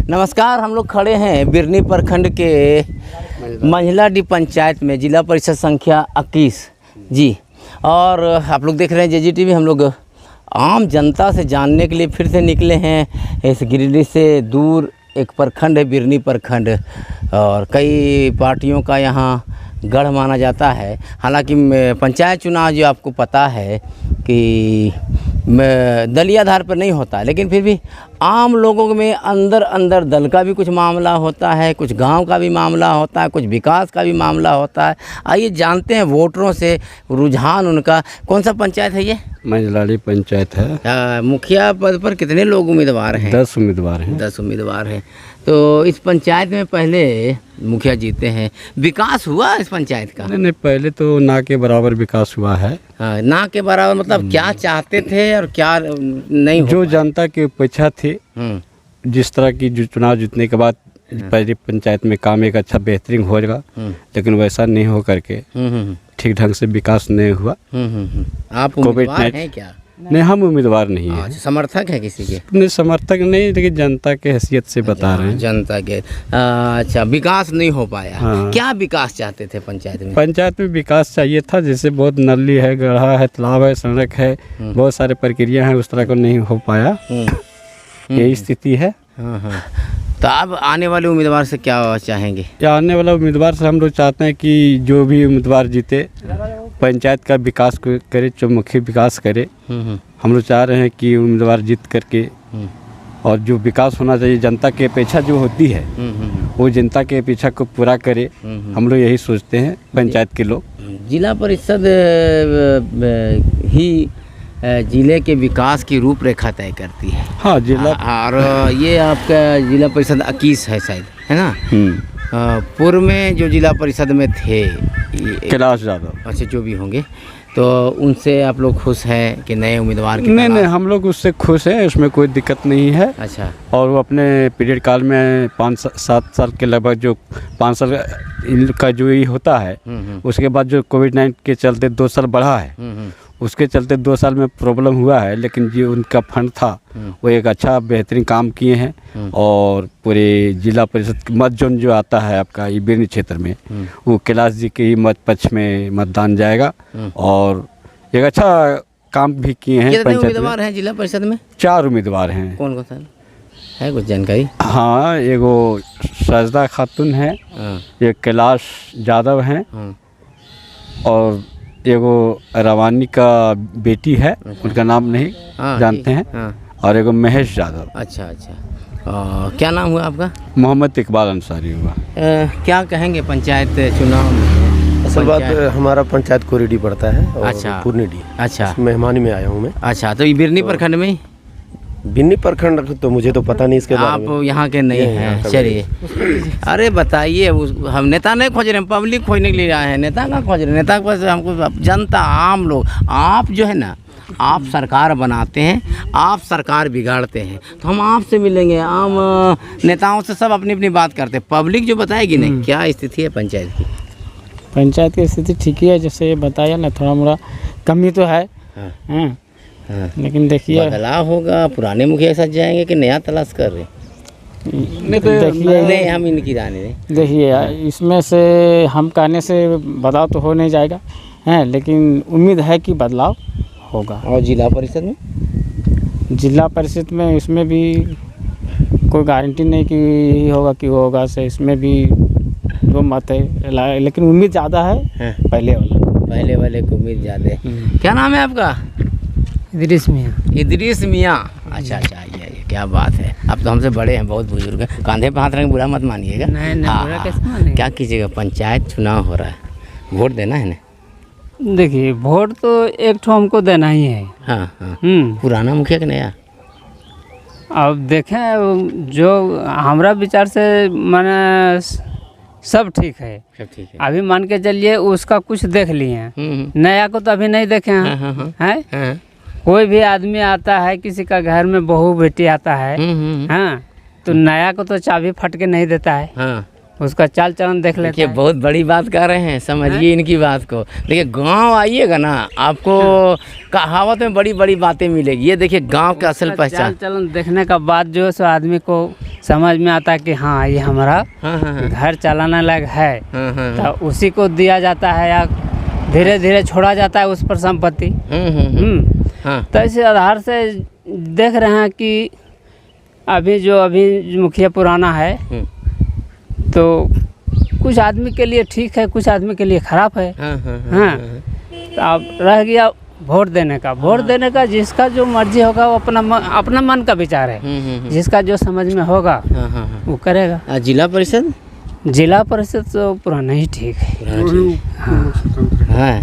नमस्कार, हम लोग खड़े हैं बिरनी प्रखंड के मंझलाडीह पंचायत में, जिला परिषद संख्या 21 जी। और आप लोग देख रहे हैं JGTV। हम लोग आम जनता से जानने के लिए फिर से निकले हैं। इस गिरिडीह से दूर एक प्रखंड है बिरनी प्रखंड, और कई पार्टियों का यहाँ गढ़ माना जाता है। हालांकि पंचायत चुनाव जो आपको पता है कि दलीय आधार पर नहीं होता, लेकिन फिर भी आम लोगों में अंदर दल का भी कुछ मामला होता है, कुछ गांव का भी मामला होता है, कुछ विकास का भी मामला होता है। आइए जानते हैं वोटरों से रुझान उनका। कौन सा पंचायत है ये? मंझलाडीह पंचायत है। मुखिया पद पर कितने लोग उम्मीदवार हैं? 10 उम्मीदवार हैं। 10 उम्मीदवार हैं। तो इस पंचायत में पहले मुखिया जीते हैं, विकास हुआ इस पंचायत का? नहीं, पहले तो ना के बराबर विकास हुआ है। हाँ, ना के बराबर मतलब क्या चाहते थे और क्या नहीं हो जो जनता की अपेक्षा थी, जिस तरह की जो चुनाव जीतने के बाद पहले पंचायत में काम एक अच्छा बेहतरीन हो जाएगा, लेकिन वैसा नहीं हो करके ठीक ढंग से विकास नहीं हुआ। आप उम्मीदवार हैं क्या? नहीं, हम उम्मीदवार नहीं हैं। समर्थक है किसी के? अपने समर्थक नहीं, लेकिन जनता के हैसियत से बता रहे हैं। जनता के। अच्छा, विकास नहीं हो पाया। हाँ। क्या विकास चाहते थे पंचायत में? पंचायत में विकास चाहिए था, जैसे बहुत नली है, गढ़ा है, तालाब है, सड़क है, बहुत सारे प्रक्रिया हैं, उस तरह का नहीं हो पाया। यही स्थिति है। हाँ। तो अब आने वाले उम्मीदवार से क्या चाहेंगे? आने वाला उम्मीदवार से हम लोग चाहते हैं कि जो भी उम्मीदवार जीते पंचायत का विकास करे, चौमुखी विकास करे। हम लोग चाह रहे हैं कि उम्मीदवार जीत करके, और जो विकास होना चाहिए, जनता की अपेक्षा जो होती है वो जनता की अपेक्षा को पूरा करे। हम लोग यही सोचते हैं पंचायत के लोग। जिला परिषद ही जिले के विकास की रूपरेखा तय करती है। हाँ, जिला। और ये आपका जिला परिषद 21 है शायद, है ना? पूर्व में जो जिला परिषद में थे कैलाश यादव, अच्छा, जो भी होंगे, तो उनसे आप लोग खुश हैं कि नए उम्मीदवार की? नहीं, हम लोग उससे खुश हैं, उसमें कोई दिक्कत नहीं है। अच्छा। और वो अपने पीरियड काल में 5-7 साल के लगभग, जो 5 साल का जो ये होता है, उसके बाद जो कोविड-19 के चलते 2 साल बढ़ा है, उसके चलते 2 साल में प्रॉब्लम हुआ है, लेकिन जो उनका फंड था वो एक अच्छा बेहतरीन काम किए हैं। और पूरे जिला परिषद मत जोन जो आता है आपका ये बिरनी क्षेत्र में, वो कैलाश जी के ही मत पक्ष में मतदान जाएगा, और एक अच्छा काम भी किए हैं। कितने उम्मीदवार हैं जिला परिषद में? 4 उम्मीदवार हैं। कौन सा है, कुछ जानकारी? हाँ, एगो साजदा खातून है, एक कैलाश यादव हैं, और एगो रवानी का बेटी है, उनका नाम नहीं जानते हैं, और एगो महेश यादव। अच्छा। क्या नाम हुआ आपका? मोहम्मद इकबाल अंसारी हुआ। क्या कहेंगे पंचायत चुनाव में? असल बात, हमारा पंचायत कोरीडीह पड़ता है। अच्छा। पूर्णिडीह। अच्छा। मेहमानी में आया हूँ मैं। अच्छा, तो ये बिरनी प्रखंड में ही? बिरनी प्रखंड तो मुझे तो पता नहीं इसके बारे में। आप यहाँ के नहीं हैं? चलिए, अरे बताइए। हम नेता नहीं खोज रहे हैं, पब्लिक खोजने के लिए आए हैं। नेता का खोज रहे हैं? नेता के पास हमको जनता, आम लोग। आप जो है ना, आप सरकार बनाते हैं, आप सरकार बिगाड़ते हैं, तो हम आपसे मिलेंगे। आम नेताओं से सब अपनी अपनी बात करते हैं, पब्लिक जो बताएगी नहीं। क्या स्थिति है पंचायत की? पंचायत की स्थिति ठीक ही है, जैसे बताया ना, थोड़ा मोड़ा कमी तो है। लेकिन देखिए, बदलाव होगा। पुराने मुखिया के साथ जाएंगे कि नया तलाश कर रहे? नहीं, हम इनकी रानी नहीं। देखिए, इसमें से हम कहने से बदलाव तो हो नहीं जाएगा, हैं, लेकिन उम्मीद है कि बदलाव होगा। और जिला परिषद में? जिला परिषद में इसमें भी कोई गारंटी नहीं कि यही होगा कि वो होगा, से इसमें भी 2 मत है, लेकिन उम्मीद ज़्यादा है पहले वाले को उम्मीद ज़्यादा है। क्या नाम है आपका? इदरीस मियाँ। अच्छा, ये क्या बात है। अब तो हमसे बड़े हैं, बहुत बुजुर्ग हैं। कांधे पे हाथ रखें, बुरा मत मानिएगा। नहीं, क्या कीजिएगा, पंचायत चुनाव हो रहा है, वोट देना है ना? देखिए, वोट तो एक ठो हमको देना ही है। हाँ। पुराना मुखिया का नया? अब देखें, जो हमारा विचार से माने सब ठीक है। अभी मान के चलिए, उसका कुछ देख लिए, नया को तो अभी नहीं देखे हैं। कोई भी आदमी आता है, किसी का घर में बहू बेटी आता है, हाँ, तो नया को तो चाबी फट के नहीं देता है। उसका चाल चलन देख लेते देखिए हैं। बहुत बड़ी बात कर रहे हैं, समझिए इनकी बात को। देखिए गांव आइएगा ना, आपको कहावत में बड़ी बड़ी बातें मिलेगी। ये देखिए गांव का असल उसका पहचान। चाल चलन देखने का बाद जो है सो आदमी को समझ में आता है कि हाँ ये हमारा हाँ हाँ हाँ घर चलाने लायक है। हाँ हाँ तो उसी को दिया जाता है या धीरे धीरे छोड़ा जाता है उस पर संपत्ति। हाँ तो इस आधार से देख रहे हैं कि अभी मुखिया पुराना है तो कुछ आदमी के लिए ठीक है, कुछ आदमी के लिए खराब है। हाँ हाँ हाँ तो अब रह गया वोट देने का। वोट देने का जिसका जो मर्जी होगा वो अपना मन का विचार है। जिसका जो समझ में होगा हाँ हाँ हाँ। वो करेगा। जिला परिषद जिला परिषद तो पुराना ही ठीक है। हाँ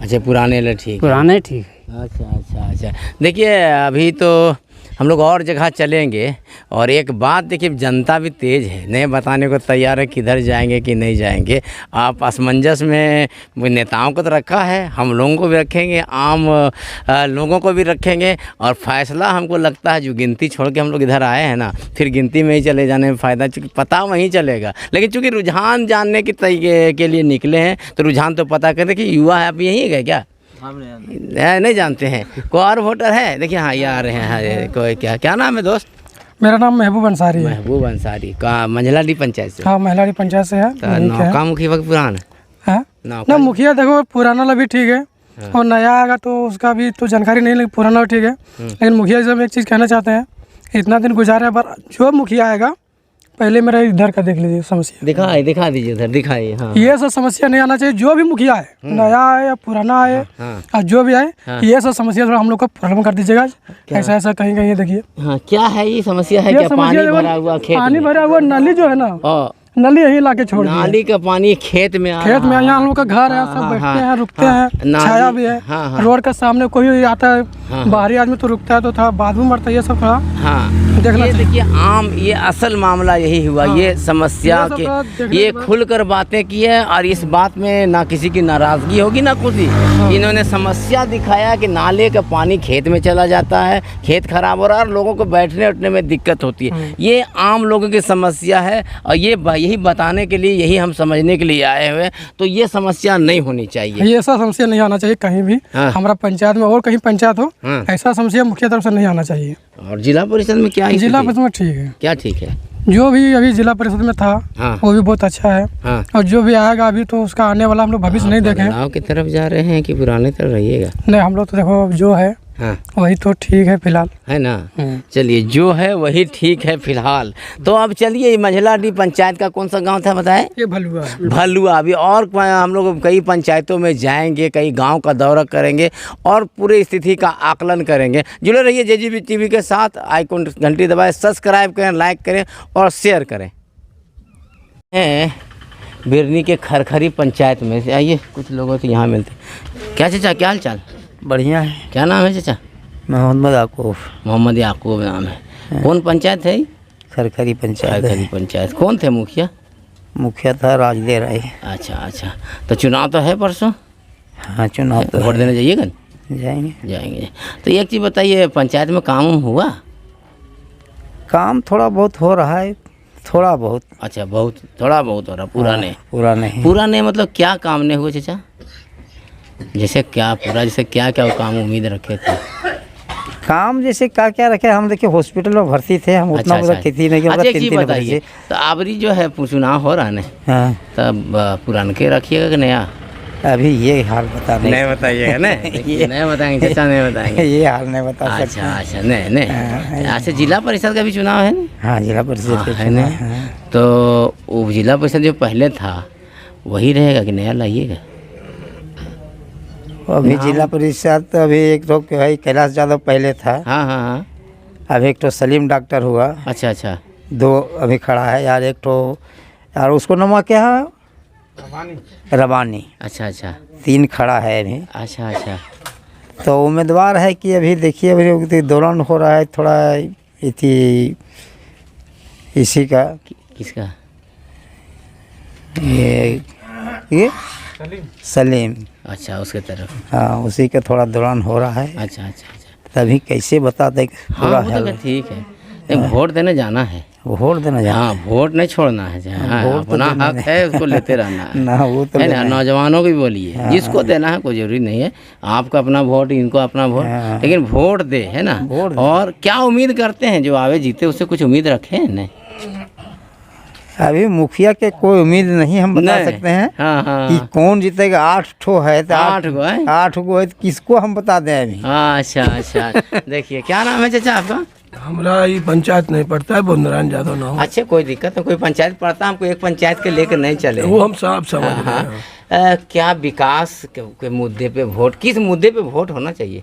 अच्छा, पुराने वाला ठीक है। पुराना ही ठीक है। अच्छा। देखिए अभी तो हम लोग और जगह चलेंगे, और एक बात देखिए, जनता भी तेज़ है, नहीं बताने को तैयार है किधर जाएंगे कि नहीं जाएंगे। आप असमंजस में नेताओं को तो रखा है, हम लोगों को भी रखेंगे, आम लोगों को भी रखेंगे, और फैसला हमको लगता है जो गिनती छोड़ के हम लोग इधर आए हैं ना, फिर गिनती में ही चले जाने में फ़ायदा, चूँकि पता वहीं चलेगा। लेकिन चूँकि रुझान जानने के लिए निकले हैं, तो रुझान तो पता करें कि युवा है। आप यहीं गए क्या? नहीं जानते हैं। कोई और वोटर है? देखिए हाँ ये आ रहे हैं। हाँ, कोई क्या नाम है दोस्त? मेरा नाम महबूब अंसारी है। महबूब अंसारी का मंझला डी पंचायत से? हाँ, महिलाड़ी पंचायत से है। तो नौका मुखी वक्त पुराना हाँ? नौका ना मुखिया देखो पुराना वाला भी ठीक है, और नया आएगा तो उसका भी तो जानकारी नहीं, लेकिन पुराना भी ठीक है। लेकिन मुखिया से हम एक चीज़ कहना चाहते हैं, इतना दिन गुजारा है, पर जो मुखिया आएगा पहले मेरा इधर का देख लीजिए समस्या। दिखा दीजिए उधर, दिखाइए। हाँ ये सब समस्या नहीं आना चाहिए। जो भी मुखिया है, नया आए या पुराना आए, और जो भी आए, ये सब समस्या थोड़ा हम लोग को प्रॉब्लम कर दीजिएगा। ऐसा कहीं देखिए। हाँ क्या है ये समस्या है? क्या पानी भरा हुआ खेत? पानी भरा हुआ नाली जो है ना, और नली यहीं लाके छोड़ दिया। नाली का पानी खेत में खेत में यहाँ हम लोग का घर है, सब बैठते हैं, रुकते हैं, छाया भी है। रोड के सामने कोई आता है, बाहरी आदमी तो रुकता है, तो थोड़ा बाद में मरता है। ये सब थोड़ा देखना ये देखिए आम, ये असल मामला यही हुआ। ये समस्या के ये खुलकर बातें की है, और इस बात में ना किसी की नाराजगी होगी ना खुशी। इन्होंने समस्या दिखाया कि नाले का पानी खेत में चला जाता है, खेत खराब हो रहा है, और लोगों को बैठने उठने में दिक्कत होती है। ये आम लोगों की समस्या है, और ये यही बताने के लिए, यही हम समझने के लिए आए हुए। तो ये समस्या नहीं होनी चाहिए, ये ऐसा समस्या नहीं आना चाहिए कहीं भी। हमारा पंचायत में और कहीं पंचायत हो, ऐसा समस्या मुख्य तरफ से नहीं आना चाहिए। और जिला परिषद में क्या? जिला परिषद में ठीक है। क्या ठीक है? जो भी अभी जिला परिषद में था वो भी बहुत अच्छा है, और जो भी आएगा अभी तो उसका आने वाला हम लोग भविष्य नहीं देखें। गाँव की तरफ जा रहे हैं कि पुराने तरफ रहिएगा? नहीं, हम लोग तो देखो जो है वही तो ठीक है फिलहाल, है ना। चलिए जो है वही ठीक है फिलहाल। तो अब चलिए मंझला डी पंचायत का कौन सा गांव था बताएं? ये भलुआ। भलुआ। अभी और हम लोग कई पंचायतों में जाएंगे, कई गांव का दौरा करेंगे, और पूरी स्थिति का आकलन करेंगे। जुड़े रहिए JGB TV के साथ। आइकॉन घंटी दबाएं, सब्सक्राइब करें, लाइक करें और शेयर करें। बिरनी के खरखरी पंचायत में से आइए, कुछ लोगों से यहाँ मिलते। क्या चाचा, क्या हाल चाल? बढ़िया है। क्या नाम है चाचा? मोहम्मद याकूब। मोहम्मद याकूब नाम है। कौन पंचायत है? खरखरी पंचायत। खरखरी पंचायत। कौन थे मुखिया? मुखिया था राजदे राय। अच्छा। तो चुनाव तो है परसों? हाँ चुनाव तो वोट देने जाइएगा? जाएंगे। तो एक चीज़ बताइए, पंचायत में काम हुआ? काम थोड़ा बहुत हो रहा है, थोड़ा बहुत। अच्छा, बहुत थोड़ा बहुत हो रहा, पूरा नहीं? पूरा नहीं मतलब क्या काम नहीं हुआ चाचा? जैसे क्या पूरा, जैसे क्या काम उम्मीद रखे थे? काम जैसे क्या रखे, हम देखिए हॉस्पिटल में भर्ती थे, हम उतना खेती नहीं किया। एक चीज़ बताइए, तो आवरी जो है चुनाव हो रहा है, तब पुरान के रखिएगा कि नया? अभी ये हाल बता नहीं बताइएगा ना? नहीं बताएंगे चाचा, नहीं बताएंगे। ये हाल नहीं बता सकते। अच्छा नहीं। अच्छा, जिला परिषद का भी चुनाव है ना? हाँ, जिला परिषद है ना। तो वो जिला परिषद जो पहले था वही रहेगा कि नया लाइएगा? अभी जिला परिषद अभी एक तो भाई कैलाश यादव पहले था। हाँ। अभी एक तो सलीम डॉक्टर हुआ। अच्छा। 2 अभी खड़ा है यार। एक तो यार उसको नाम क्या है? रवानी। अच्छा। 3 खड़ा है अभी। अच्छा। तो उम्मीदवार है कि अभी देखिए अभी दौरान हो रहा है थोड़ा इसी का। किसका? ये सलीम। अच्छा, उसके तरफ। हाँ, उसी का थोड़ा दौरान हो रहा है। अच्छा। तभी कैसे बता दें? हाँ, ठीक है। वोट देने जाना है। वोट देना जाना हाँ, वोट नहीं छोड़ना है। हाँ, वोट तो अपना देना हक है, उसको लेते रहना है। ना वो तो है ना, लेना है। नौजवानों को भी बोलिए, जिसको देना है कोई जरूरी नहीं है, आपका अपना वोट, इनको अपना वोट, हाँ। लेकिन वोट दे, है ना। वोट दे। और क्या उम्मीद करते हैं जो आवे जीते, उससे कुछ उम्मीद रखे हैं? नहीं, अभी मुखिया के कोई उम्मीद नहीं हम बता नहीं। सकते हैं हाँ हाँ कि कौन जीतेगा। 8 ठो है तो 8 गो है। 8 गो है तो किसको हम बता दें अभी। हाँ, अच्छा अच्छा। देखिए, क्या नाम है चाचा आपका? हमारा ये पंचायत नहीं पड़ता है, बुधनारायण यादव नाम। अच्छा, कोई दिक्कत नहीं, कोई पंचायत पड़ता, हमको एक पंचायत के लेकर नहीं चले। वो हम सब समझ रहे हाँ, हैं। क्या विकास के मुद्दे पे वोट, किस मुद्दे पे वोट होना चाहिए?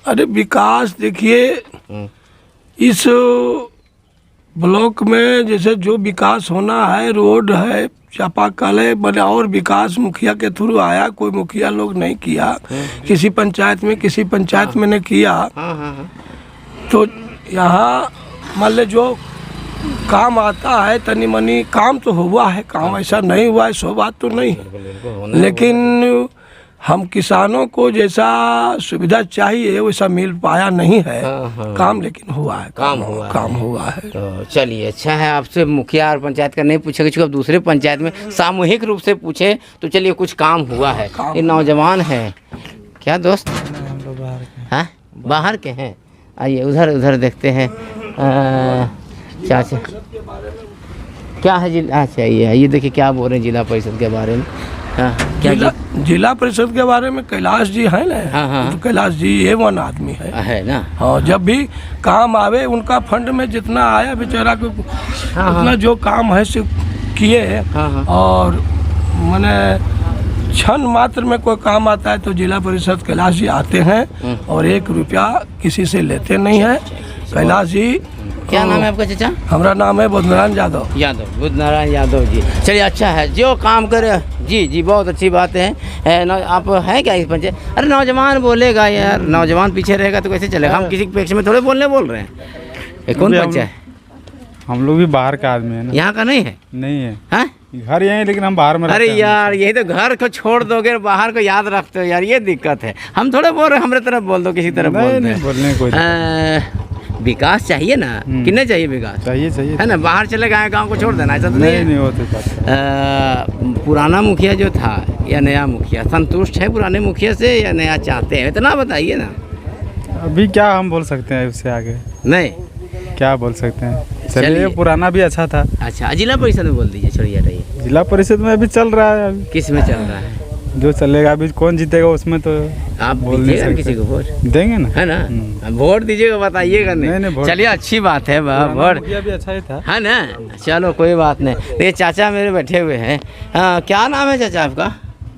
अरे विकास देखिए, हम्म, इस ब्लॉक में जैसे जो विकास होना है, रोड है, चापाकल है, बने और विकास मुखिया के थ्रू आया, कोई मुखिया लोग नहीं किया। किसी पंचायत में ने किया। हाँ हाँ हाँ, तो यहाँ मान ले जो काम आता है, तनी मनी काम तो हुआ है, काम ऐसा नहीं हुआ है, सो बात तो नहीं है। लेकिन हम किसानों को जैसा सुविधा चाहिए वैसा मिल पाया नहीं है। काम लेकिन हुआ है, काम हुआ है। तो चलिए, अच्छा है। आपसे मुखिया और पंचायत का नहीं पूछेगा, क्योंकि अब दूसरे पंचायत में सामूहिक रूप से पूछे तो चलिए कुछ काम हुआ है। ये नौजवान है क्या दोस्त? हाँ, बाहर के हैं। आइए उधर उधर देखते हैं। चाचा क्या है जिला? अच्छा, ये देखिए क्या बोल रहे हैं जिला परिषद के बारे में। हाँ, क्या जिला परिषद के बारे में कैलाश जी है ना। हाँ, हाँ। तो कैलाश जी A1 आदमी है ना। हाँ, जब भी काम आवे उनका फंड में जितना आया बेचारा को उतना जो काम है से किए हैं। हाँ। और मैंने क्षण मात्र में कोई काम आता है तो जिला परिषद कैलाश जी आते हैं और 1 रुपया किसी से लेते नहीं है। कैलाश जी। क्या नाम है आपका चाचा? हमारा नाम है बुधनारायण यादव। बुधनारायण यादव जी। चलिए, अच्छा है, जो काम करे। जी जी, बहुत अच्छी बात है। आप हैं क्या इस पंचायत? अरे नौजवान बोलेगा यार, नौजवान पीछे रहेगा तो कैसे चलेगा? हम किसी के पेक्ष में थोड़े बोल रहे हैं। ये कौन पंचायत? हम लोग भी बाहर का आदमी है ना। यहाँ का नहीं है? नहीं है। हाँ? घर यहीं, लेकिन हम बाहर में अरे रहते हैं। यार, यही तो घर को छोड़ दोगे, बाहर को याद रखते हो यार, ये दिक्कत है। हम थोड़े बोल रहे हैं, हमारे तरफ बोल दो, किसी तरफ बोल नहीं, दो। बोलने कोई विकास चाहिए ना, कि नहीं चाहिए विकास? चाहिए है ना। बाहर चले गए, गांव को छोड़ देना, ऐसा तो नहीं है। नहीं होते। पुराना मुखिया जो था या नया मुखिया, संतुष्ट है पुराने मुखिया से या नया चाहते हैं? इतना बताइए ना। अभी क्या हम बोल सकते हैं उससे आगे? नहीं, क्या बोल सकते हैं? चलिए। चलिए, पुराना भी अच्छा था। अच्छा, जिला परिषद में बोल दीजिए, छोड़िए हटाइए। जिला परिषद में अभी चल रहा है। अभी किस में चल रहा है? जो चलेगा, अभी कौन जीतेगा उसमें तो आप बोल नहीं दीजिएगा सकते। किसी को वोट, देंगे ना, है ना। वोट दीजिएगा, बताइएगा नहीं, नहीं। वोट- चलिए, अच्छी बात है। वोट मुखिया भी अच्छा ही था। है ना। चलो, कोई बात नहीं। ये चाचा मेरे बैठे हुए हैं। क्या नाम है चाचा आपका?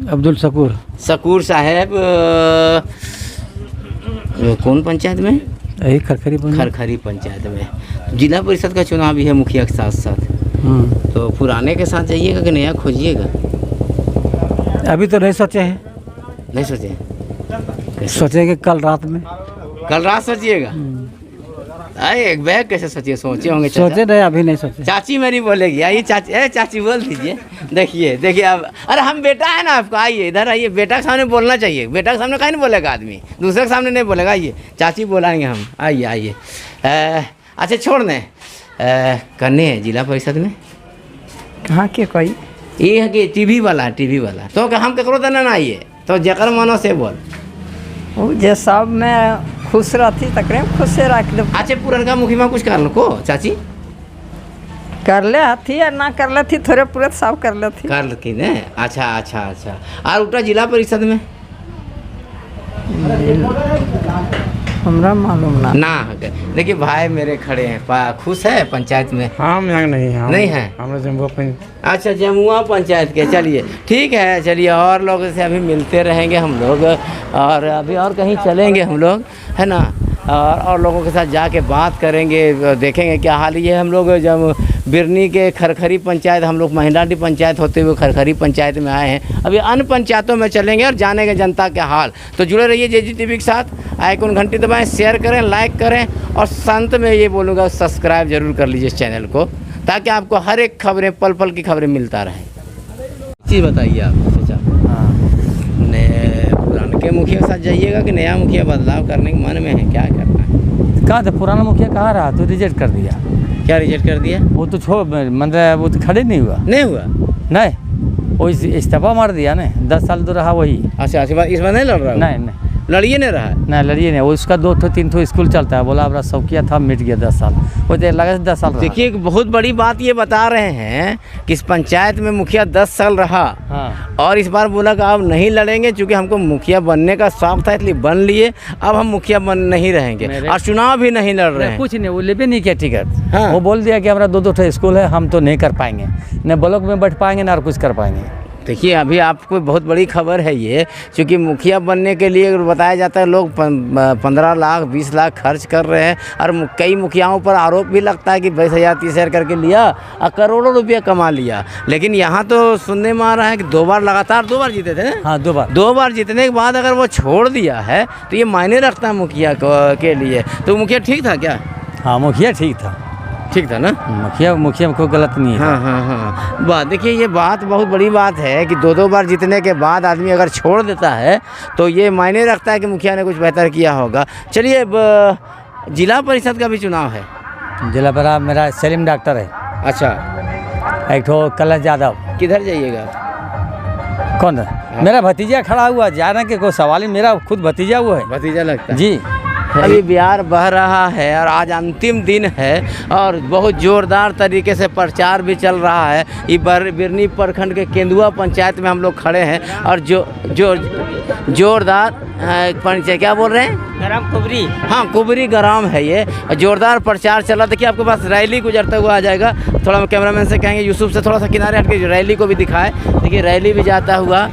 अब्दुल शकूर। शकूर साहब। कौन पंचायत में? यही खरखरी खरखरी पंचायत में। जिला परिषद का चुनाव भी है मुखिया के साथ साथ। तो पुराने के साथ जाइएगा कि नया खोजिएगा? अभी तो नहीं सोचे हैं, नहीं सोचे? सोचेंगे कल रात में। कल रात सोचिएगा? अरे एक बैग कैसे सोचिए? सोचे होंगे चाचा। सोचे नहीं, अभी नहीं सोचे। चाची मेरी बोलेगी, आइए चाची। चाची बोल दीजिए। देखिए अब, अरे हम बेटा है ना आपका, आइए इधर आइए। बेटा के सामने बोलना चाहिए, बेटा के सामने कहीं नहीं बोलेगा आदमी, दूसरे के सामने नहीं बोलेगा। आइए, चाची बोलाएंगे हम। आइए। अच्छा, छोड़ दें। करने हैं जिला परिषद में? कहाँ के कोई? ये है कि टीवी वाला तो हम ककरो देना ना आइए, तो जकर मनो से बोल। वो जे सब में खुश रहती तकरे खुश से रख दो। अच्छा, पुरनका मुखी में कुछ कर लो को चाची? कर ले हथी या ना कर ले थी, थोड़े पूरे सब कर ले थी। कर की ने। अच्छा। और उल्टा जिला परिषद में हमरा मालूम ना। देखिए भाई मेरे खड़े हैं, खुश है पंचायत में? हम यहाँ नहीं है। नहीं है? हम जम्मू। अच्छा, जमुआ पंचायत के। चलिए, ठीक है। चलिए, और लोगों से अभी मिलते रहेंगे हम लोग, और अभी और कहीं चलेंगे हम लोग, है ना। और लोगों के साथ जाके बात करेंगे, देखेंगे क्या हाल है। ये हम लोग जब बिरनी के खरखरी पंचायत, हम लोग महिलाडी पंचायत होते हुए खरखरी पंचायत में आए हैं। अभी अन्य पंचायतों में चलेंगे और जानेंगे जनता के हाल। तो जुड़े रहिए JG TV के साथ। आइकन घंटी दबाएं, शेयर करें, लाइक करें, और संत में ये बोलूँगा सब्सक्राइब जरूर कर लीजिए इस चैनल को, ताकि आपको हर एक खबरें, पल पल की खबरें मिलता रहे। चीज़ बताइए आप चाचा। पुराने के मुखिया के साथ जाइएगा कि नया मुखिया बदलाव करने के मन में है? क्या करना है? कहा था पुराना मुखिया कहाँ रहा तो रिजेक्ट कर दिया। क्या रिजेक्ट कर दिया? वो तो छोड़ मतलब वो तो खड़े नहीं हुआ। नहीं हुआ? नहीं, वो इस्तीफा मार दिया ना, 10 साल तो रहा वही। अच्छा, इस बार नहीं लड़ रहा? नहीं लड़िए नहीं रहा? नहीं लड़िए नहीं, उसका 2-3 स्कूल चलता है, बोला हमारा शौकिया था, मिट गया 10 साल, वो तो लगा 10 साल। देखिए एक बहुत बड़ी बात ये बता रहे हैं कि इस पंचायत में मुखिया 10 साल रहा। हाँ। और इस बार बोला कि अब नहीं लड़ेंगे, क्योंकि हमको मुखिया बनने का शौक था इसलिए बन लिए, अब हम मुखिया बन नहीं रहेंगे और चुनाव भी नहीं लड़ रहे हैं। कुछ नहीं, वो ले भी नहीं किया टिकट। हाँ। वो बोल दिया कि हमारा 2 स्कूल है, हम तो नहीं कर पाएंगे, न ब्लॉक में बैठ पाएंगे ना और कुछ कर पाएंगे। देखिए अभी आपको बहुत बड़ी खबर है ये, क्योंकि मुखिया बनने के लिए बताया जाता है लोग 15 लाख 20 लाख खर्च कर रहे हैं, और कई मुखियाओं पर आरोप भी लगता है कि 20,000 30,000 करके लिया और करोड़ों रुपया कमा लिया। लेकिन यहाँ तो सुनने में आ रहा है कि 2 बार लगातार 2 बार जीते थे ना? हाँ, 2 बार। 2 बार जीतने के बाद अगर वो छोड़ दिया है तो ये मायने रखता है मुखिया के लिए। तो मुखिया ठीक था क्या? हाँ, मुखिया ठीक था। ठीक था ना? मुखिया में कोई गलत नहीं है। हाँ। बात देखिए, ये बात बहुत बड़ी बात है कि 2 बार जीतने के बाद आदमी अगर छोड़ देता है तो ये मायने रखता है कि मुखिया ने कुछ बेहतर किया होगा। चलिए, अब जिला परिषद का भी चुनाव है। जिला पर मेरा सलीम डॉक्टर है। अच्छा। एक तो कैलाश यादव। किधर जाइएगा? कौन है? मेरा भतीजा खड़ा हुआ, जाना के कोई सवाल ही, मेरा खुद भतीजा हुआ है। भतीजा लगता है जी। अभी बिहार बह रहा है और आज अंतिम दिन है और बहुत ज़ोरदार तरीके से प्रचार भी चल रहा है। ये बिरनी प्रखंड के केंदुआ पंचायत में हम लोग खड़े हैं और जोरदार पंचायत क्या बोल रहे हैं? ग्राम कुबरी। हाँ, कुबरी ग्राम है ये। जोरदार प्रचार चला। देखिए आपके पास रैली गुजरता हुआ आ जाएगा। थोड़ा कैमरामैन से कहेंगे यूसुफ से थोड़ा सा किनारे हट के रैली को भी दिखाए। देखिए रैली भी जाता हुआ,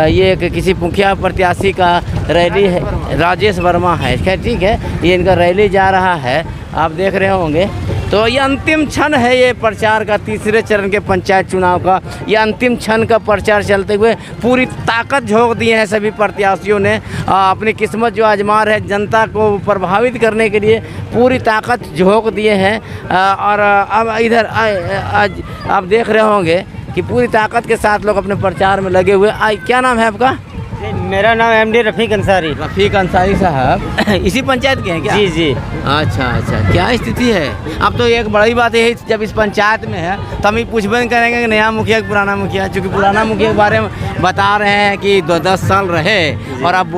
ये किसी मुखिया प्रत्याशी का रैली है, राजेश वर्मा है। खैर ठीक है, ये इनका रैली जा रहा है, आप देख रहे होंगे। तो ये अंतिम क्षण है ये प्रचार का, तीसरे चरण के पंचायत चुनाव का ये अंतिम क्षण का प्रचार चलते हुए पूरी ताकत झोंक दिए हैं सभी प्रत्याशियों ने। अपनी किस्मत जो आजमा रहे, जनता को प्रभावित करने के लिए पूरी ताकत झोंक दिए हैं। और अब इधर आप देख रहे होंगे कि पूरी ताकत के साथ लोग अपने प्रचार में लगे हुए। क्या नाम है आपका? मेरा नाम MD रफ़ीक अंसारी। रफ़ीक अंसारी साहब इसी पंचायत के हैं क्या? जी जी। अच्छा, क्या स्थिति है? अब तो एक बड़ी बात है, जब इस पंचायत में है तो हम ही पूछबे नहीं करेंगे कि नया मुखिया कि पुराना मुखिया, क्योंकि पुराना मुखिया के बारे में बता रहे हैं कि 10 साल रहे और अब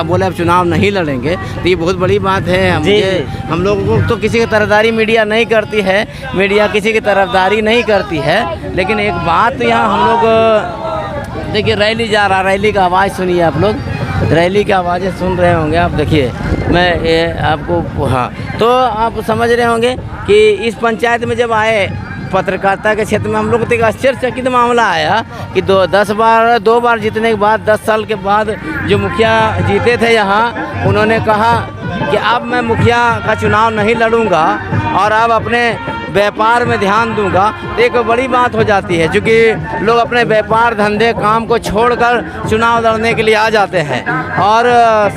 बोले अब चुनाव नहीं लड़ेंगे, तो ये बहुत बड़ी बात है। हम लोगों को तो किसी की तरफदारी मीडिया नहीं करती है, मीडिया किसी की तरफदारी नहीं करती है। लेकिन एक बात यहाँ हम लोग देखिए, रैली जा रहा, रैली का आवाज़ सुनिए आप लोग, रैली की आवाज़ें सुन रहे होंगे आप। देखिए मैं ये आपको, हाँ, तो आप समझ रहे होंगे कि इस पंचायत में जब आए पत्रकारिता के क्षेत्र में हम लोग को एक आश्चर्यचकित मामला आया कि 2 बार जीतने के बाद 10 साल के बाद जो मुखिया जीते थे यहाँ, उन्होंने कहा कि अब मैं मुखिया का चुनाव नहीं लड़ूंगा और अब अपने व्यापार में ध्यान दूंगा। तो एक बड़ी बात हो जाती है, क्योंकि लोग अपने व्यापार धंधे काम को छोड़कर चुनाव लड़ने के लिए आ जाते हैं और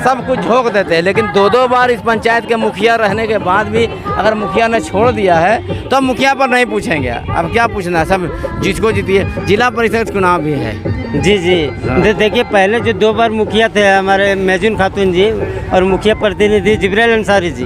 सब कुछ झोंक देते हैं। लेकिन 2 बार इस पंचायत के मुखिया रहने के बाद भी अगर मुखिया ने छोड़ दिया है तो अब मुखिया पर नहीं पूछेंगे। अब क्या पूछना है, सब जिसको जीतिए। जिला परिषद चुनाव भी है। जी जी। देखिए पहले जो 2 बार मुखिया थे हमारे मैजून खातून जी और मुखिया प्रतिनिधि जिब्राइल अंसारी जी,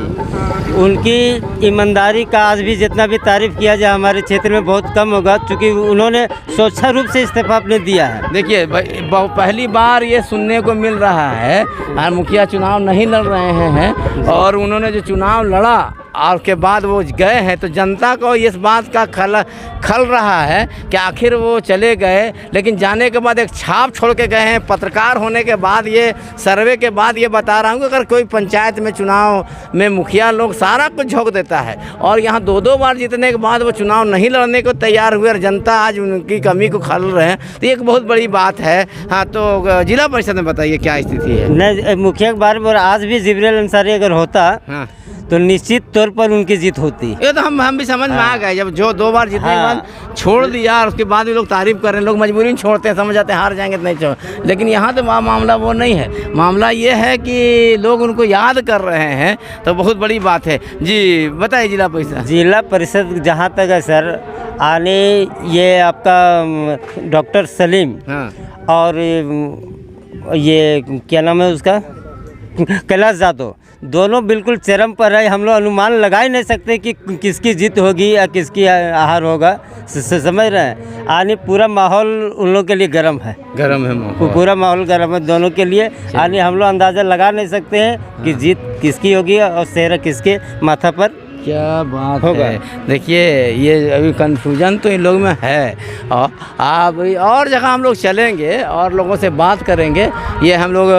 उनकी ईमानदारी का आज भी जितना भी तारीफ़ किया जाए हमारे क्षेत्र में बहुत कम होगा, क्योंकि उन्होंने स्वच्छ रूप से इस्तीफा अपने दिया है। देखिए पहली बार ये सुनने को मिल रहा है और मुखिया चुनाव नहीं लड़ रहे हैं और उन्होंने जो चुनाव लड़ा और उसके बाद वो गए हैं, तो जनता को इस बात का खल रहा है कि आखिर वो चले गए, लेकिन जाने के बाद एक छाप छोड़ के गए हैं। पत्रकार होने के बाद, ये सर्वे के बाद ये बता रहा हूँ कि अगर कोई पंचायत में चुनाव में मुखिया लोग सारा कुछ झोंक देता है और यहाँ 2 बार जीतने के बाद वो चुनाव नहीं लड़ने को तैयार हुए और जनता आज उनकी कमी को खल रहे हैं, तो एक बहुत बड़ी बात है। हाँ, तो जिला परिषद में बताइए क्या स्थिति है? नहीं, मुखिया के बारे में आज भी जिब्राइल अंसारी अगर होता हाँ तो निश्चित तौर पर उनकी जीत होती। ये तो हम भी समझ में आ गए, जब जो 2 बार जीतने के बाद छोड़ दिया और उसके बाद भी लोग तारीफ कर रहे हैं। लोग मजबूरी में छोड़ते हैं, समझ जाते हैं हार जाएंगे तो नहीं छोड़। लेकिन यहाँ तो मामला वो नहीं है। मामला ये है कि लोग उनको याद कर रहे हैं, तो बहुत बड़ी बात है। जी बताइए जिला परिषद। जिला परिषद जहाँ तक है सर, आने ये आपका डॉक्टर सलीम और ये क्या नाम है उसका, कैलाश यादव, दोनों बिल्कुल चरम पर है। हम लोग अनुमान लगा ही नहीं सकते कि किसकी जीत होगी या किसकी हार होगा। समझ रहे हैं, यानी पूरा माहौल उन लोगों के लिए गर्म है। गर्म है माहौल। पूरा माहौल गर्म है दोनों के लिए, यानी हम लोग अंदाज़ा लगा नहीं सकते हैं कि जीत किसकी होगी और सेहरा किसके माथा पर क्या बात है। देखिए ये अभी कन्फ्यूजन तो इन लोगों में है। और अभी और जगह हम लोग चलेंगे और लोगों से बात करेंगे। ये हम लोग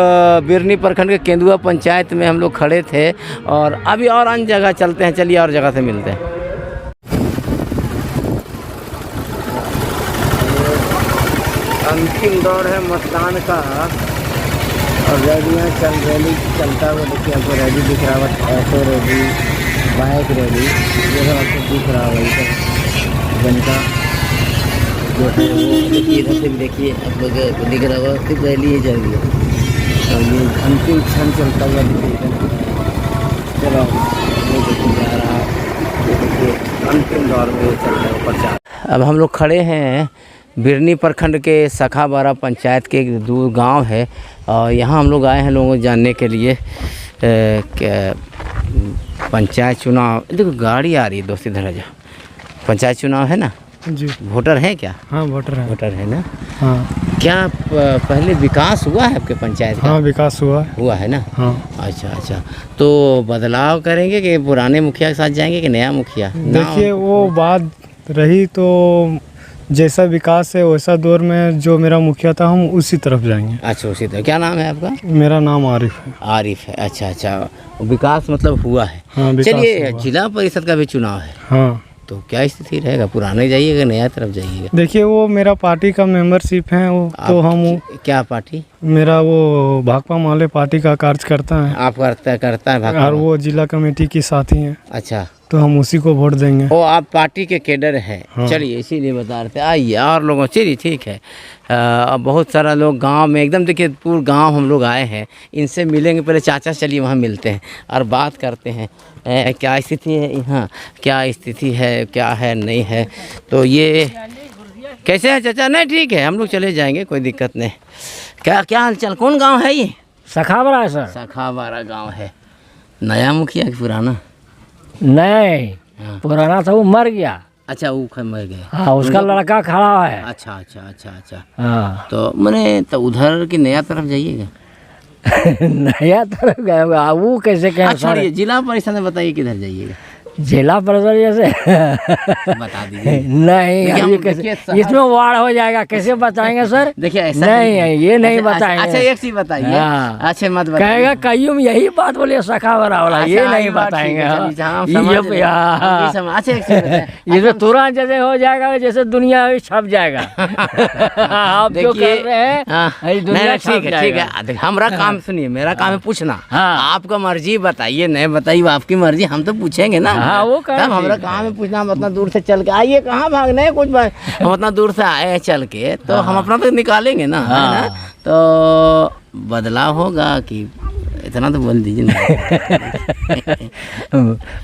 बिरनी प्रखंड के केंदुआ पंचायत में हम लोग खड़े थे और अभी और अन्य जगह चलते हैं। चलिए और जगह से मिलते हैं। अंतिम दौर है मतदान का और रैलियाँ चलता हुआ देखिए आपको रैली दिख रहा है, ऑटो रैली, बाइक रैली, ये सब आपको दिख रहा है। वही सब जनता जो है वो देखिए, इधर से भी देखिए आप लोग दिख रहा होगा, सिर्फ रैली ही चल रही है और ये अंतिम क्षण चलता हुआ देखिए। चलो वो देखिए जा रहा है, ये देखिए अंतिम दौर में चल रहा है प्रचार। अब हम लोग खड़े हैं बिरनी प्रखंड के सखाबारा पंचायत के एक दूर गांव है और यहाँ हम लोग आए हैं लोगों को जानने के लिए पंचायत चुनाव। देखो गाड़ी आ रही है दोस्त, इधर आ जाओ। पंचायत चुनाव है ना जी। वोटर हैं क्या? हाँ वोटर है। वोटर है ना। हाँ। क्या पहले विकास हुआ है आपके पंचायत का? हाँ विकास हुआ है ना। हाँ। अच्छा, तो बदलाव करेंगे कि पुराने मुखिया के साथ जाएंगे कि नया मुखिया? देखिए वो बात रही तो जैसा विकास है वैसा दौर में जो मेरा मुखिया था हम उसी तरफ जाएंगे। अच्छा उसी तरह। क्या नाम है आपका? मेरा नाम आरिफ है। आरिफ है। अच्छा, विकास मतलब हुआ है। हाँ, चलिए जिला परिषद का भी चुनाव है। हाँ। तो क्या स्थिति रहेगा, पुराने जाइएगा नया तरफ जाइएगा? देखिए वो मेरा पार्टी का मेंबरशिप है वो, तो हम क्या पार्टी? मेरा वो भाकपा माले पार्टी का कार्यकर्ता है। आप करता है भाकपा? और वो जिला कमेटी की साथी हैं। अच्छा, तो हम उसी को वोट देंगे। ओ आप पार्टी के कैडर हैं। हाँ। चलिए इसीलिए बता रहे थे। आइए और लोगों, चलिए ठीक है। अब बहुत सारा लोग गांव में एकदम देखिए पूरा गांव हम लोग आए हैं, इनसे मिलेंगे। पहले चाचा चलिए वहाँ मिलते हैं और बात करते हैं क्या स्थिति है यहाँ, क्या स्थिति है, क्या है नहीं है। तो ये कैसे है चाचा? नहीं ठीक है, हम लोग चले जाएंगे, कोई दिक्कत नहीं। क्या हालचाल? कौन गाँव है ये? सखाबारा है सर। सखाबारा गाँव है। नया मुखिया कि पुराना? नहीं, पुराना था वो मर गया। अच्छा वो मर गए। हाँ, उसका लड़का खड़ा है। अच्छा। हाँ। तो मैंने तो उधर की नया तरफ जाइएगा। नया तरफ गए वो कैसे कहें? अच्छा जिला परिषद में बताइए किधर जाइएगा। जिला परिषद जैसे बता दीजिए। नहीं अभी कैसे, इसमें वार्ड हो जाएगा, कैसे बताएंगे सर? देखिए ऐसा नहीं ये नहीं बताएंगे। अच्छा एक चीज बताइए। अच्छा मत बताइए। कहेगा कईयूम यही बात बोलिए सखाबारा वाला, ये नहीं बताएंगे। अच्छा एक चीज ये तो तुरंत जैसे हो जाएगा, जैसे दुनिया छप जाएगा। आप जो कर रहे हैं दुनिया छप जाएगा। ठीक है, हमारा काम सुनिए, मेरा काम है पूछना। आपका मर्जी बताइए, नहीं बताइए आपकी मर्जी, हम तो पूछेंगे ना। हाँ वो तब हमारा काम है पूछना। हम इतना दूर से चल के आइए, कहाँ भागने हैं कुछ हम इतना दूर से आए हैं चल के, तो हम अपना तो निकालेंगे ना, है ना। तो बदलाव होगा कि इतना तो बोल दीजिए ना।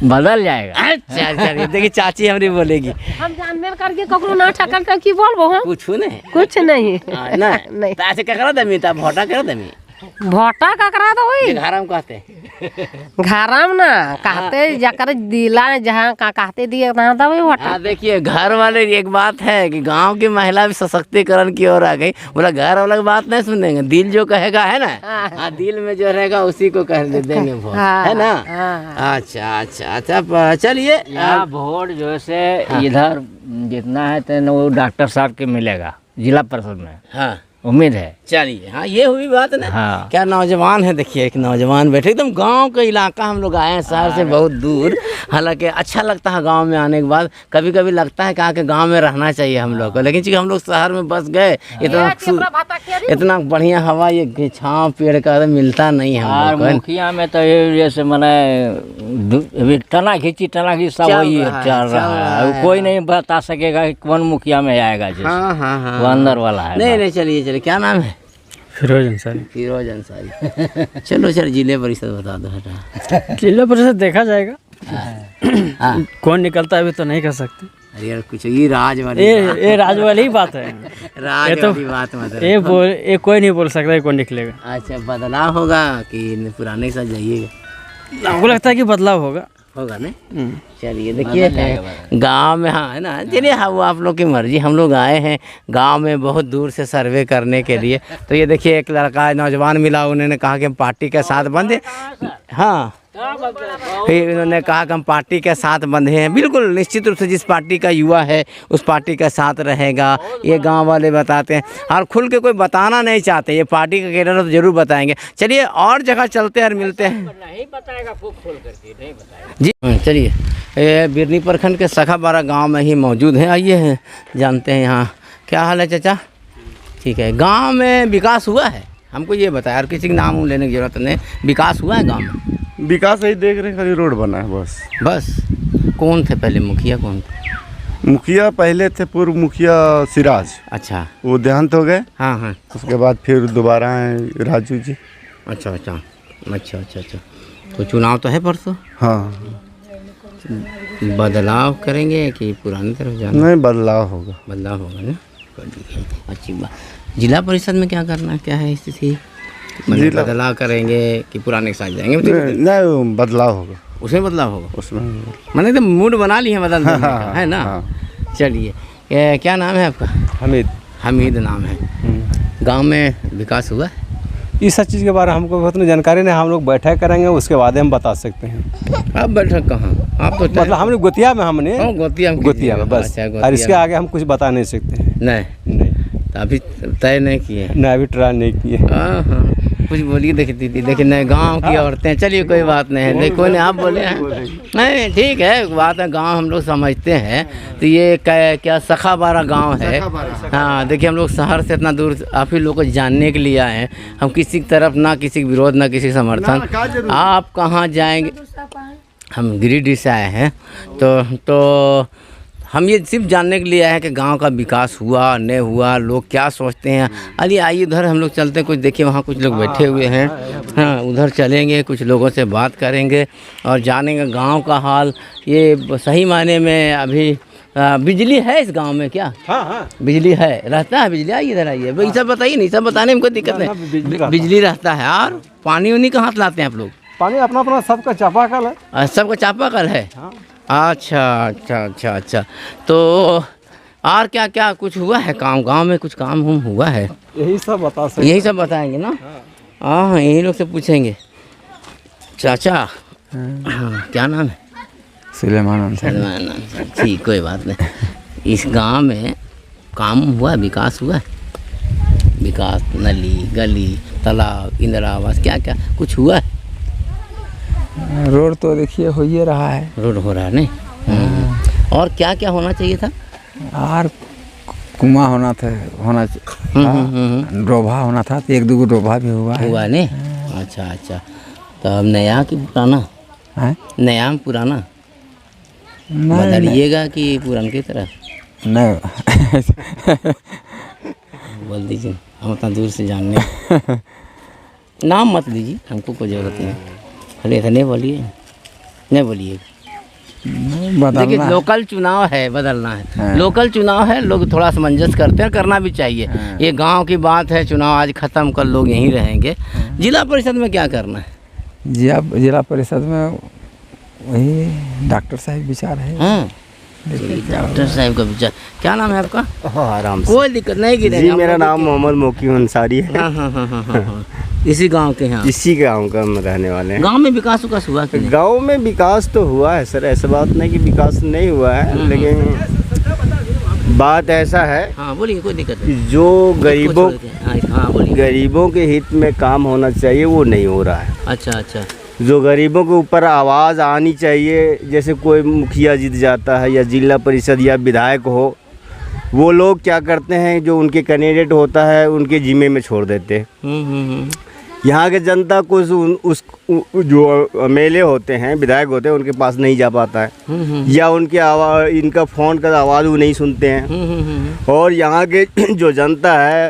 बदल जाएगा। अच्छा देखिए चाची हमारी बोलेगी। हम जानबे करके ककरो ना ठकल की बोलबो हम कुछ नहीं, कुछ नहीं। नहीं तो ऐसे क्या करा दमी, तब भोटा करा दमी। भोटा ककरा तो वही घाराम कहते घराम ना कहते जकर दिला जहाँ का कहते दिए वहाँ था वही भोटा। देखिए घर वाले एक बात है कि गांव की महिला भी सशक्तिकरण की ओर आ गई। बोला घर वाला की बात नहीं सुनेंगे, दिल जो कहेगा है ना। हाँ दिल में जो रहेगा उसी को कह देंगे वोट, है ना। अच्छा चलिए वोट जो है इधर जितना है तो वो डॉक्टर साहब के मिलेगा जिला परिषद में। हाँ उम्मीद है। चलिए हाँ ये हुई बात ना। हाँ। क्या नौजवान है, देखिए एक नौजवान बैठे, एकदम गांव का इलाका हम लोग आए हैं शहर से बहुत दूर। हालांकि अच्छा लगता है गांव में आने के बाद, कभी कभी लगता है कि गांव में रहना चाहिए हम लोग को, लेकिन चूँकि हम लोग शहर में बस गए, इतना बढ़िया हवा ये छाँव पेड़ का मिलता नहीं है हम लोग। मुखिया में तो जैसे मैंने टना खींची सब वही चल रहा है, कोई नहीं बता सकेगा कि कौन मुखिया में आएगा। हाँ वो अंदर वाला है। नहीं चलिए क्या नाम है? फिरोज अंसारी। फिरोज अंसारी। चलो जिले परिषद बता दो। हटा जिला परिषद देखा जाएगा। कौन निकलता है अभी तो नहीं कर सकते। अरे यार कुछ ये राज वाली ये राज वाली ही बात है। राज वाली बात मतलब ये कोई नहीं बोल सकता कौन निकलेगा। अच्छा बदलाव होगा कि पुराने के साथ जाइएगा? हमको लगता है कि बदलाव होगा। होगा ना। चलिए देखिए गांव में, हाँ है ना, चलिए हाँ वो आप लोग की मर्जी। हम लोग आए हैं गांव में बहुत दूर से सर्वे करने के लिए। तो ये देखिए एक लड़का नौजवान मिला, उन्होंने कहा कि हम पार्टी के साथ बंधे। हाँ, फिर उन्होंने कहा कि हम पार्टी के साथ बंधे हैं। बिल्कुल निश्चित रूप से जिस पार्टी का युवा है उस पार्टी के साथ रहेगा, ये गांव वाले बताते हैं। और खुल के कोई बताना नहीं चाहते, ये पार्टी का कैडर तो जरूर बताएंगे। चलिए और जगह चलते हैं और मिलते हैं। नहीं बताएगा, खुद खोल करके नहीं बताएगा जी। चलिए ये बिरनी प्रखंड के सखा बारा गाँव में ही मौजूद हैं। आइए हैं जानते हैं यहाँ क्या हाल है चाचा। ठीक है, गाँव में विकास हुआ है, हमको ये बताया, और किसी के नाम लेने की जरूरत नहीं। विकास हुआ है गाँव में? विकास ही देख रहे हैं, खाली रोड बना है बस। बस कौन थे पहले मुखिया, कौन थे? मुखिया पहले थे पूर्व मुखिया सिराज। अच्छा, वो देहांत हो गए। हाँ हाँ। उसके बाद फिर दोबारा हैं राजू जी। अच्छा अच्छा अच्छा अच्छा अच्छा। तो चुनाव तो है परसों। हाँ, बदलाव करेंगे कि पुरानी तरफ जाना? नहीं, बदलाव होगा। बदलाव होगा ना, अच्छी बात। जिला परिषद में क्या करना है, क्या है स्थिति? मतलब बदलाव करेंगे कि पुराने के साथ जाएंगे? नहीं, बदलाव होगा। उसमें बदलाव होगा, उसमें मैंने तो मूड बना लिए हैं बदल देने का, है ना। चलिए क्या नाम है आपका? हमीद। हमीद नाम है। गांव में विकास हुआ है? इस सब चीज़ के बारे में हमको उतनी जानकारी नहीं, हम लोग बैठक करेंगे उसके बाद हम बता सकते हैं। आप बैठक कहाँ? आप तो मतलब हमने गोतिया में, हमने गोतिया में बस। अच्छा, और इसके आगे हम कुछ बता नहीं सकते हैं। नहीं, तो अभी तय नहीं किए? नहीं, अभी ट्राई नहीं किए। हाँ हाँ, कुछ बोलिए। देखिए दीदी, देखिए नए गांव की औरतें। चलिए कोई बात नहीं है, देखो नहीं आप बोले हैं। नहीं ठीक है, बात है, गांव हम लोग समझते हैं। तो ये क्या सखा बारा गांव है? हाँ देखिए, हम लोग शहर से इतना दूर आप ही लोग को जानने के लिए आए हैं। हम किसी की तरफ ना किसी के विरोध ना किसी समर्थन। आप कहाँ जाएंगे? हम गिरिडीह से आए हैं। तो हम ये सिर्फ जानने के लिए आए हैं कि गांव का विकास हुआ नहीं हुआ, लोग क्या सोचते हैं। अरे आइए उधर हम लोग चलते हैं, कुछ देखिए वहाँ कुछ लोग बैठे हुए हैं। हाँ, उधर चलेंगे, कुछ लोगों से बात करेंगे और जानेंगे गांव का हाल। ये सही मायने में अभी बिजली है इस गांव में क्या? हाँ, बिजली है, रहता है बिजली? आइए इधर आइए, ये सब बताइए। नहीं, सब बताने में कोई दिक्कत नहीं। बिजली रहता है। और पानी उन्हीं कहाँ से लाते हैं आप लोग? पानी अपना अपना सबका चापाकल है। सबका चापाकल है? अच्छा अच्छा अच्छा अच्छा। तो और क्या क्या कुछ हुआ है गांव में? कुछ काम हुआ है? यही सब बता सकते, यही सब बताएंगे ना। हाँ, यही लोग से पूछेंगे। चाचा क्या नाम है? सुलेमान। ठीक, कोई बात नहीं। इस गांव में काम हुआ, विकास हुआ? विकास, नली गली तालाब इंदिरा आवास क्या क्या कुछ हुआ है? रोड तो देखिए हो ही रहा है। रोड हो रहा है नहीं? और क्या क्या होना चाहिए था? और कुआं होना डोभा होना था, तो एक दो डोभा भी हुआ नहीं? अच्छा अच्छा। तो अब नया कि पुराना है? नया में पुराना बदलिएगा कि पुरान की तरह? नहीं बोल दीजिए, हम उतना दूर से जानने। नाम मत लीजिए, हमको कोई ज़रूरत नहीं। खाली ऐसा नहीं बोलिए। देखिए लोकल चुनाव है, बदलना है। लोकल चुनाव है, लोग थोड़ा सामंजस्य करते हैं, करना भी चाहिए। ये गांव की बात है, चुनाव आज ख़त्म, कल लोग यहीं रहेंगे। जिला परिषद में क्या करना है? जिला परिषद में वही डॉक्टर साहब विचार है। हाँ, डॉक्टर साहब का विचार। क्या नाम है आपका? आराम से, कोई दिक्कत नहीं की जी। मेरा नाम मोहम्मद मोकी अंसारी है। हाँ। इसी गांव के हैं? इसी गांव का हम रहने वाले हैं। गांव में विकास हुआ कि नहीं? गांव में विकास तो हुआ है सर, ऐसा बात नहीं कि विकास नहीं हुआ है, लेकिन बात ऐसा है। हाँ बोलिए, कोई दिक्कत नहीं। जो गरीबों बोलिए। गरीबों के हित में काम होना चाहिए वो नहीं हो रहा है। अच्छा अच्छा। जो गरीबों के ऊपर आवाज़ आनी चाहिए, जैसे कोई मुखिया जीत जाता है या जिला परिषद या विधायक हो, वो लोग क्या करते हैं, जो उनके कैंडिडेट होता है उनके जिम्मे में छोड़ देते हैं। यहाँ के जनता को जो एमएलए होते हैं, विधायक होते हैं, उनके पास नहीं जा पाता है, या उनके आवाज़, इनका फ़ोन का आवाज़ वो नहीं सुनते हैं। और यहाँ के जो जनता है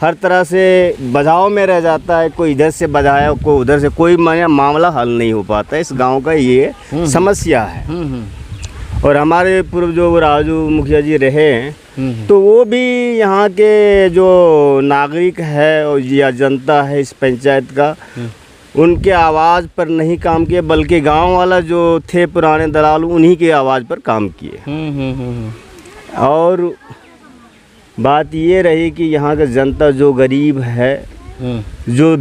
हर तरह से बजाव में रह जाता है, कोई इधर से बजाया, कोई उधर से, कोई मामला हल नहीं हो पाता। इस गांव का ये समस्या है। और हमारे पूर्व जो राजू मुखिया जी रहे हैं, तो वो भी यहाँ के जो नागरिक है और या जनता है इस पंचायत का, उनके आवाज़ पर नहीं काम किए, बल्कि गांव वाला जो थे पुराने दलाल उन्हीं के आवाज़ पर काम किए। और बात ये रही कि यहाँ का जनता जो गरीब है, जो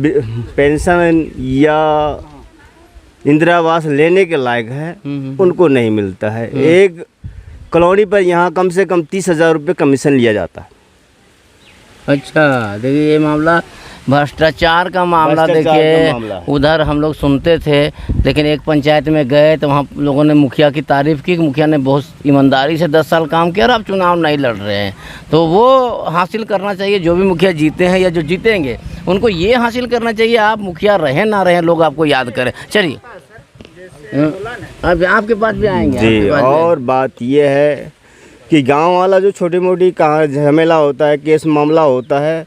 पेंशन या इंदिरा आवास लेने के लायक है, उनको नहीं मिलता है। एक कॉलोनी पर यहाँ कम से कम 30,000 रुपये कमीशन लिया जाता है। अच्छा, देखिए ये मामला भ्रष्टाचार का मामला, देखिए उधर हम लोग सुनते थे, लेकिन एक पंचायत में गए तो वहाँ लोगों ने मुखिया की तारीफ़ की, मुखिया ने बहुत ईमानदारी से 10 साल काम किया और अब चुनाव नहीं लड़ रहे हैं। तो वो हासिल करना चाहिए, जो भी मुखिया जीते हैं या जो जीतेंगे उनको ये हासिल करना चाहिए, आप मुखिया रहें ना रहें लोग आपको याद करें। चलिए अब आपके पास भी आएंगे जी। और बात ये है कि गांव वाला जो छोटी मोटी कहाँ झमेला होता है, केस मामला होता है,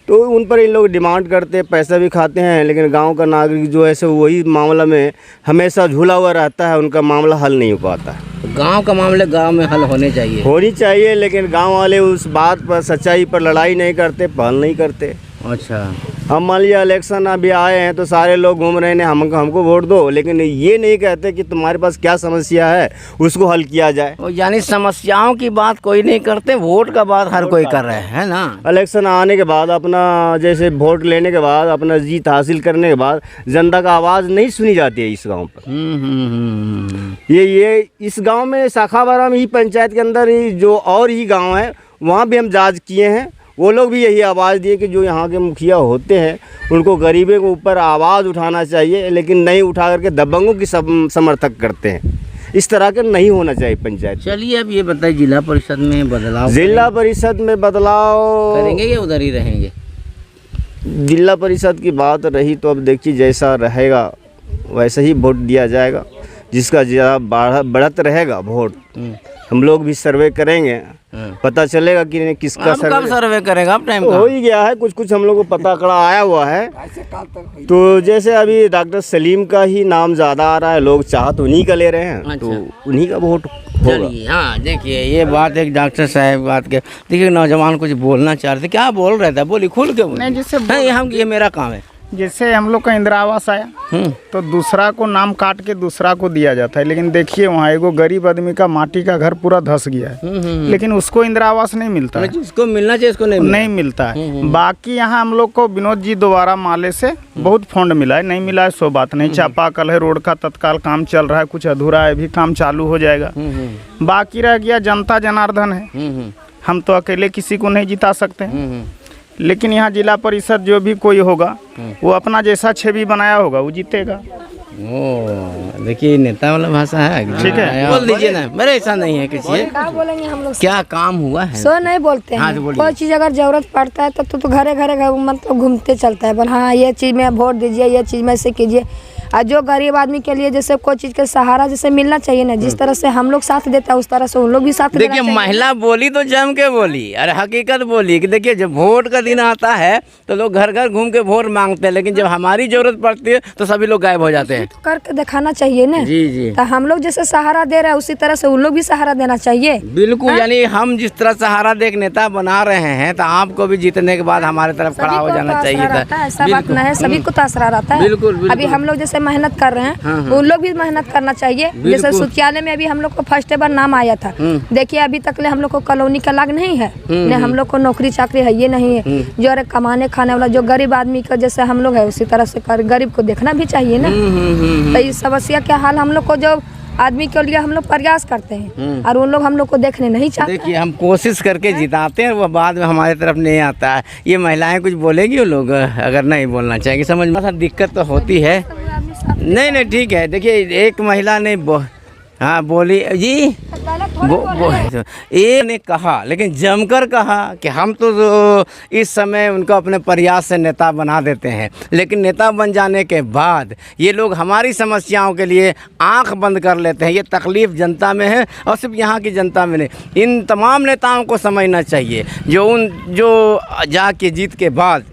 तो उन पर इन लोग डिमांड करते हैं, पैसा भी खाते हैं, लेकिन गांव का नागरिक जो है सो वही मामला में हमेशा झूला हुआ रहता है, उनका मामला हल नहीं हो पाता। गांव का मामले गांव में हल होनी चाहिए, लेकिन गांव वाले उस बात पर, सच्चाई पर लड़ाई नहीं करते, पहल नहीं करते। अच्छा, हम मान लिया इलेक्शन अभी आए हैं तो सारे लोग घूम रहे हैं हमको वोट दो, लेकिन ये नहीं कहते कि तुम्हारे पास क्या समस्या है उसको हल किया जाए। यानी समस्याओं की बात कोई नहीं करते, वोट का बात हर कोई कर रहे हैं ना। इलेक्शन आने के बाद अपना जैसे वोट लेने के बाद अपना जीत हासिल करने के बाद जनता का आवाज़ नहीं सुनी जाती है इस गाँव पर। ये इस गाँव में शाखाबारा में ही पंचायत के अंदर ही जो और ही गाँव है वहाँ भी हम जाँच किए हैं, वो लोग भी यही आवाज़ दिए कि जो यहाँ के मुखिया होते हैं उनको गरीबों के ऊपर आवाज़ उठाना चाहिए, लेकिन नहीं उठा करके दबंगों की समर्थक करते हैं। इस तरह का नहीं होना चाहिए पंचायत। चलिए अब ये बताइए, जिला परिषद में बदलाव, जिला परिषद में बदलाव करेंगे या उधर ही रहेंगे? जिला परिषद की बात रही तो अब देखिए जैसा रहेगा वैसा ही वोट दिया जाएगा, जिसका ज़्यादा बढ़त रहेगा वोट। हम लोग भी सर्वे करेंगे, पता चलेगा कि किसका कब सर्वे करेगा? अब टाइम हो ही गया है, कुछ हम लोग को पता कड़ा आया हुआ है। तो जैसे अभी डॉक्टर सलीम का ही नाम ज़्यादा आ रहा है, लोग चाहत उन्हीं का ले रहे हैं। अच्छा। तो उन्हीं का वोट होगा। हाँ देखिए ये बात एक डॉक्टर साहब बात के, देखिए नौजवान कुछ बोलना चाह रहे थे, क्या बोल रहे थे? बोली खुल के बोली। जैसे ये मेरा काम है, जैसे हम लोग का इंदिरा आवास आया तो दूसरा को नाम काट के दूसरा को दिया जाता है, लेकिन देखिए वहाँ एगो गरीब आदमी का माटी का घर पूरा धस गया है, लेकिन उसको इंदिरा आवास नहीं मिलता है। जिसको मिलना चाहिए उसको नहीं मिलता है। बाकी यहाँ हम लोग को विनोद जी द्वारा माले से बहुत फंड मिला है, नहीं मिला है सो बात नहीं। चापाकल है, रोड का तत्काल काम चल रहा है, कुछ अधूरा है, भी काम चालू हो जाएगा। बाकी रह गया जनता जनार्दन है, हम तो अकेले किसी को नहीं जिता सकते, लेकिन यहाँ जिला परिषद जो भी कोई होगा वो अपना जैसा छवि बनाया होगा वो जीतेगा। देखिए नेता वाला भाषा है, ठीक है बोल दीजिए ना, मेरे ऐसा नहीं है किसी। क्या बोलेंगे हम लोग? क्या काम हुआ है सो नहीं बोलते हैं। हाँ, कोई चीज़ अगर जरूरत पड़ता है तो घरे घरे मतलब घूमते चलता है, बोल हाँ ये चीज़ में वोट दीजिए, ये चीज़ में से कीजिए। और जो गरीब आदमी के लिए जैसे कोई चीज़ का सहारा जैसे मिलना चाहिए ना, जिस तरह से हम लोग साथ देता है उस तरह से उन लोग भी साथ देना चाहिए। देखिए महिला बोली तो जम के बोली, अरे हकीकत बोली कि देखिए जब वोट का दिन आता है तो लोग घर घर घूम के वोट मांगते हैं, लेकिन जब हमारी जरूरत पड़ती है तो सभी लोग गायब हो जाते हैं। तो करके दिखाना चाहिए ना। जी जी। तो हम लोग जैसे सहारा दे रहे हैं उसी तरह से उन लोग भी सहारा देना चाहिए। बिल्कुल, यानी हम जिस तरह सहारा दे नेता बना रहे हैं तो आपको भी जीतने के बाद हमारे तरफ खड़ा हो जाना चाहिए था। ऐसा बात नहीं है, सभी को तो असरा रहता है। बिल्कुल। अभी हम लोग जैसे मेहनत कर रहे हैं उन लोग भी मेहनत करना चाहिए। जैसे शौचालय में अभी हम लोग को फर्स्ट बार नाम आया था, देखिए अभी तक ले हम लोग को कॉलोनी का लाग नहीं है, न हम लोग को नौकरी चाकरी है, ये नहीं है। जो अरे कमाने खाने वाला जो गरीब आदमी का जैसे हम लोग है उसी तरह से गरीब को देखना भी चाहिए ना। तो इस समस्या के हाल हम लोग को जो आदमी के लिए हम लोग प्रयास करते हैं और उन लोग हम लोग को देखने नहीं चाहते। देखिए हम कोशिश करके जिताते हैं, वो बाद में हमारे तरफ नहीं आता है। ये महिलाएं कुछ बोलेगी वो लोग अगर नहीं बोलना चाहेंगे, समझ में दिक्कत तो होती है। नहीं ठीक है। देखिए एक महिला ने हाँ बोली जी, ये ने कहा, लेकिन जमकर कहा कि हम तो इस समय उनको अपने प्रयास से नेता बना देते हैं, लेकिन नेता बन जाने के बाद ये लोग हमारी समस्याओं के लिए आंख बंद कर लेते हैं। ये तकलीफ़ जनता में है और सिर्फ यहाँ की जनता में नहीं, इन तमाम नेताओं को समझना चाहिए जो जाके जीत के बाद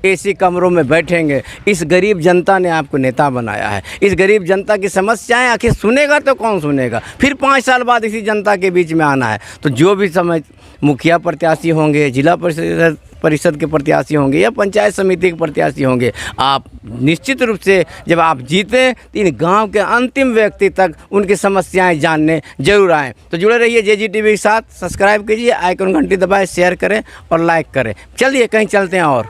एसी कमरों में बैठेंगे। इस गरीब जनता ने आपको नेता बनाया है, इस गरीब जनता की समस्याएं आखिर सुनेगा तो कौन सुनेगा? फिर 5 साल बाद इसी जनता के बीच में आना है। तो जो भी समय मुखिया प्रत्याशी होंगे, जिला परिषद परिषद के प्रत्याशी होंगे या पंचायत समिति के प्रत्याशी होंगे, आप निश्चित रूप से जब आप जीते तो इन गांव के अंतिम व्यक्ति तक उनकी समस्याएं जानने जरूर आएँ। तो जुड़े रहिए JG TV के साथ, सब्सक्राइब कीजिए, आइकन घंटी दबाएं, शेयर करें और लाइक करें। चलिए कहीं चलते हैं और